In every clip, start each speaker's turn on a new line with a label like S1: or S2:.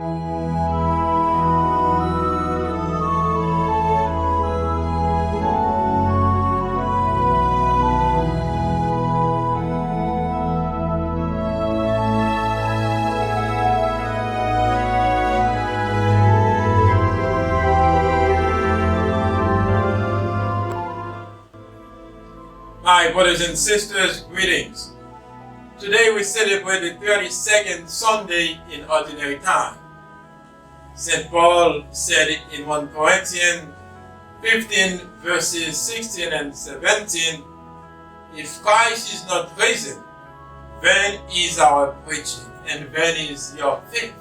S1: My brothers and sisters, greetings. Today we celebrate the 32nd Sunday in Ordinary Time. St. Paul said it in 1 Corinthians 15 verses 16 and 17, "If Christ is not risen, vain is our preaching, and vain is your faith."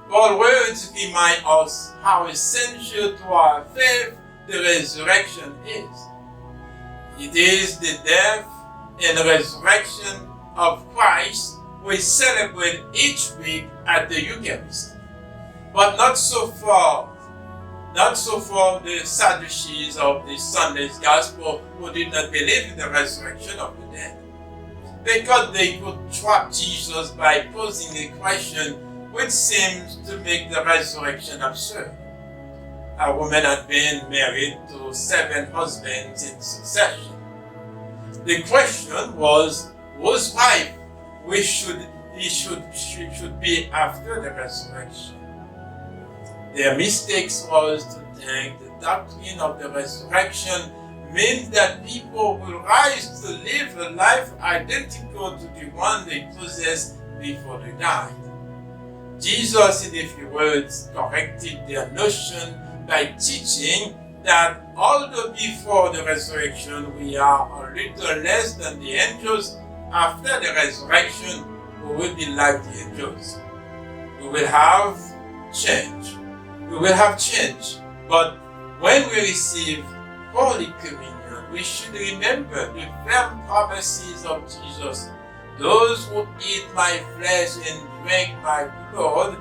S1: Paul's words remind us how essential to our faith the resurrection is. It is the death and resurrection of Christ we celebrate each week at the Eucharist. But not so for the Sadducees of this Sunday's Gospel who did not believe in the resurrection of the dead. They thought they could trap Jesus by posing a question which seems to make the resurrection absurd. A woman had been married to 7 husbands in succession. The question was whose wife she should be after the resurrection. Their mistake was to think the doctrine of the resurrection means that people will rise to live a life identical to the one they possessed before they died. Jesus, in a few words, corrected their notion by teaching that although before the resurrection we are a little less than the angels, after the resurrection we will be like the angels. We will have change. But when we receive Holy Communion, we should remember the firm promises of Jesus. Those who eat my flesh and drink my blood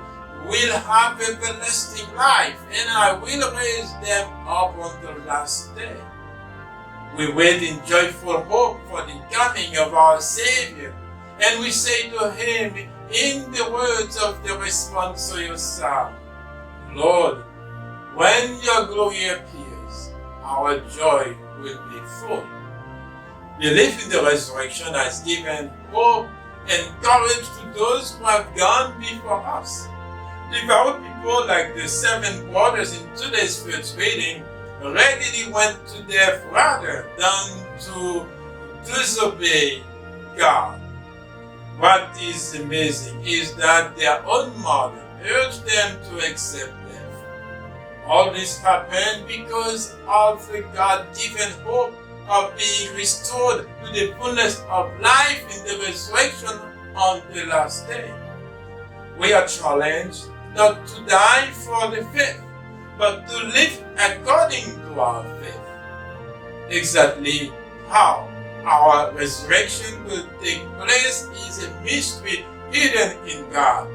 S1: will have everlasting life, and I will raise them up on the last day. We wait in joyful hope for the coming of our Savior, and we say to Him in the words of the responsorial psalm, "Lord, when your glory appears, our joy will be full." Belief in the resurrection has given hope and courage to those who have gone before us. Devout people like the 7 brothers in today's first reading readily went to death rather than to disobey God. What is amazing is that their own mother urged them to accept death. All this happened because of the God-given hope of being restored to the fullness of life in the resurrection on the last day. We are challenged not to die for the faith, but to live according to our faith. Exactly how our resurrection will take place is a mystery hidden in God.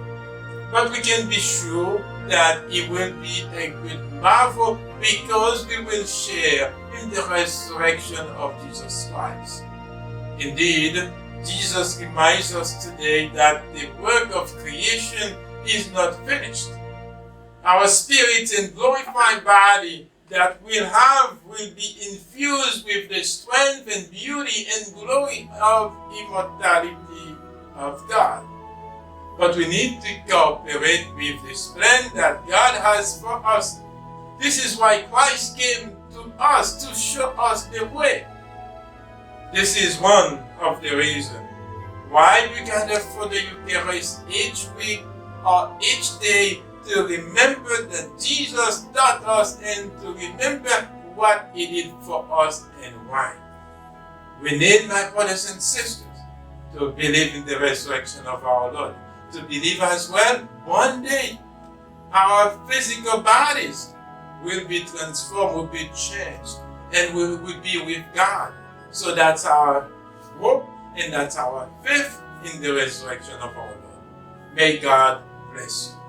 S1: But we can be sure that it will be a great marvel because we will share in the resurrection of Jesus Christ. Indeed, Jesus reminds us today that the work of creation is not finished. Our spirit and glorified body that we'll have will be infused with the strength and beauty and glory of immortality of God. But we need to cooperate with this plan that God has for us. This is why Christ came to us to show us the way. This is one of the reasons why we gather for the Eucharist each week or each day, to remember that Jesus taught us and to remember what He did for us and why. We need, my brothers and sisters, to believe in the resurrection of our Lord, to believe as well one day our physical bodies will be transformed, will be changed, and we will be with God. So that's our hope and that's our faith in the resurrection of our Lord. May God bless you.